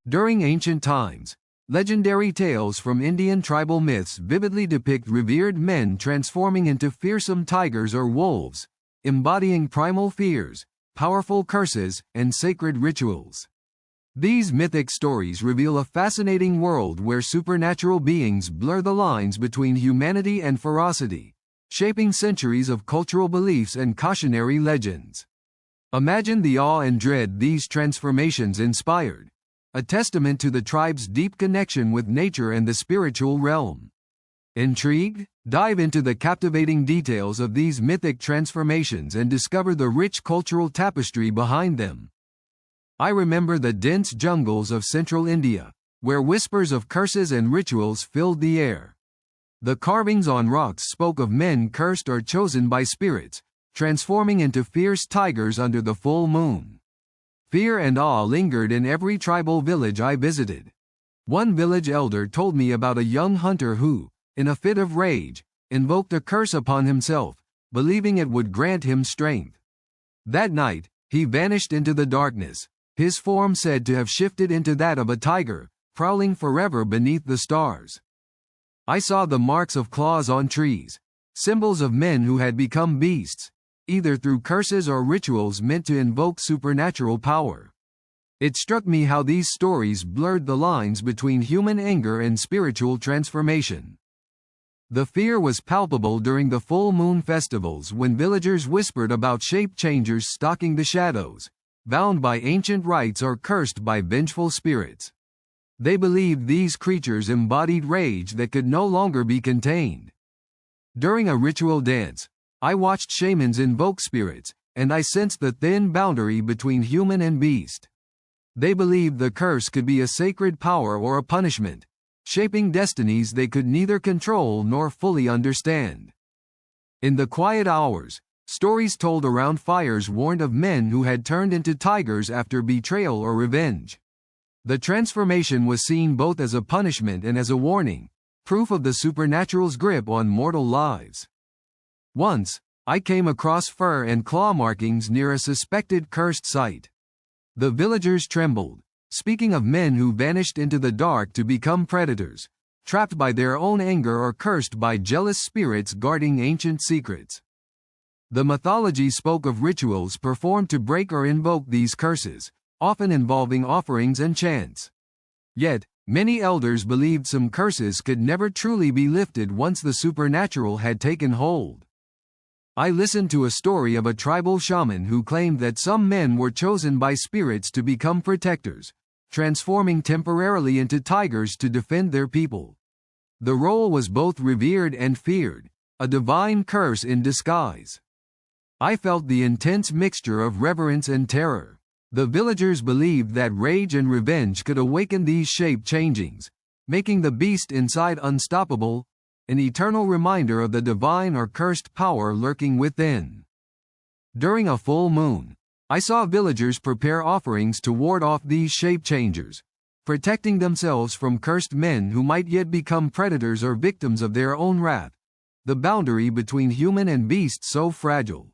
During ancient times, legendary tales from Indian tribal myths vividly depict revered men transforming into fearsome tigers or wolves, embodying primal fears, powerful curses, and sacred rituals. These mythic stories reveal a fascinating world where supernatural beings blur the lines between humanity and ferocity, shaping centuries of cultural beliefs and cautionary legends. Imagine the awe and dread these transformations inspired, a testament to the tribe's deep connection with nature and the spiritual realm. Intrigued? Dive into the captivating details of these mythic transformations and discover the rich cultural tapestry behind them. I remember the dense jungles of central India, where whispers of curses and rituals filled the air. The carvings on rocks spoke of men cursed or chosen by spirits, transforming into fierce tigers under the full moon. Fear and awe lingered in every tribal village I visited. One village elder told me about a young hunter who, in a fit of rage, invoked a curse upon himself, believing it would grant him strength. That night, he vanished into the darkness, his form said to have shifted into that of a tiger, prowling forever beneath the stars. I saw the marks of claws on trees, symbols of men who had become beasts, either through curses or rituals meant to invoke supernatural power. It struck me how these stories blurred the lines between human anger and spiritual transformation. The fear was palpable during the full moon festivals when villagers whispered about shape-changers stalking the shadows, bound by ancient rites or cursed by vengeful spirits. They believed these creatures embodied rage that could no longer be contained. During a ritual dance, I watched shamans invoke spirits, and I sensed the thin boundary between human and beast. They believed the curse could be a sacred power or a punishment, shaping destinies they could neither control nor fully understand. In the quiet hours, stories told around fires warned of men who had turned into tigers after betrayal or revenge. The transformation was seen both as a punishment and as a warning, proof of the supernatural's grip on mortal lives. Once, I came across fur and claw markings near a suspected cursed site. The villagers trembled, speaking of men who vanished into the dark to become predators, trapped by their own anger or cursed by jealous spirits guarding ancient secrets. The mythology spoke of rituals performed to break or invoke these curses, often involving offerings and chants. Yet, many elders believed some curses could never truly be lifted once the supernatural had taken hold. I listened to a story of a tribal shaman who claimed that some men were chosen by spirits to become protectors, transforming temporarily into tigers to defend their people. The role was both revered and feared, a divine curse in disguise. I felt the intense mixture of reverence and terror. The villagers believed that rage and revenge could awaken these shape-changings, making the beast inside unstoppable, an eternal reminder of the divine or cursed power lurking within. During a full moon, I saw villagers prepare offerings to ward off these shape-changers, protecting themselves from cursed men who might yet become predators or victims of their own wrath, the boundary between human and beast so fragile.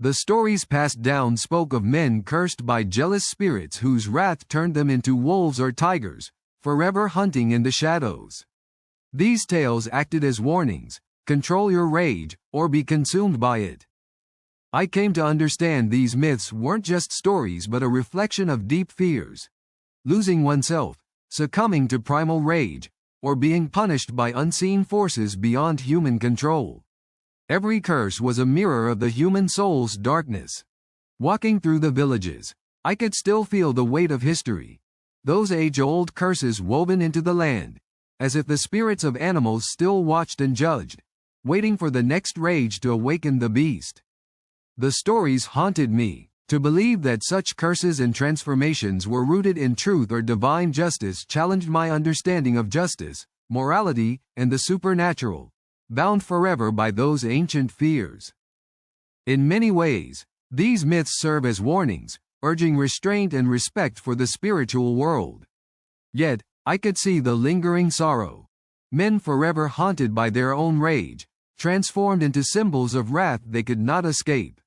The stories passed down spoke of men cursed by jealous spirits whose wrath turned them into wolves or tigers, forever hunting in the shadows. These tales acted as warnings: control your rage, or be consumed by it. I came to understand these myths weren't just stories but a reflection of deep fears: losing oneself, succumbing to primal rage, or being punished by unseen forces beyond human control. Every curse was a mirror of the human soul's darkness. Walking through the villages, I could still feel the weight of history, those age-old curses woven into the land, as if the spirits of animals still watched and judged, waiting for the next rage to awaken the beast. The stories haunted me. To believe that such curses and transformations were rooted in truth or divine justice challenged my understanding of justice, morality, and the supernatural, bound forever by those ancient fears. In many ways, these myths serve as warnings, urging restraint and respect for the spiritual world. Yet, I could see the lingering sorrow. Men forever haunted by their own rage, transformed into symbols of wrath they could not escape.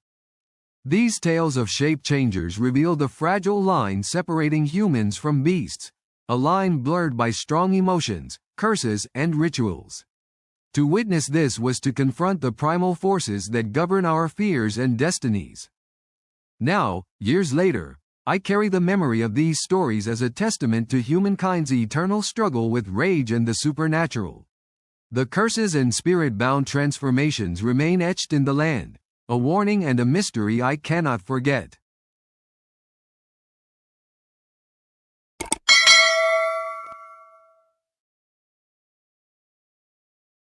These tales of shape-changers reveal the fragile line separating humans from beasts, a line blurred by strong emotions, curses, and rituals. To witness this was to confront the primal forces that govern our fears and destinies. Now, years later, I carry the memory of these stories as a testament to humankind's eternal struggle with rage and the supernatural. The curses and spirit-bound transformations remain etched in the land, a warning and a mystery I cannot forget.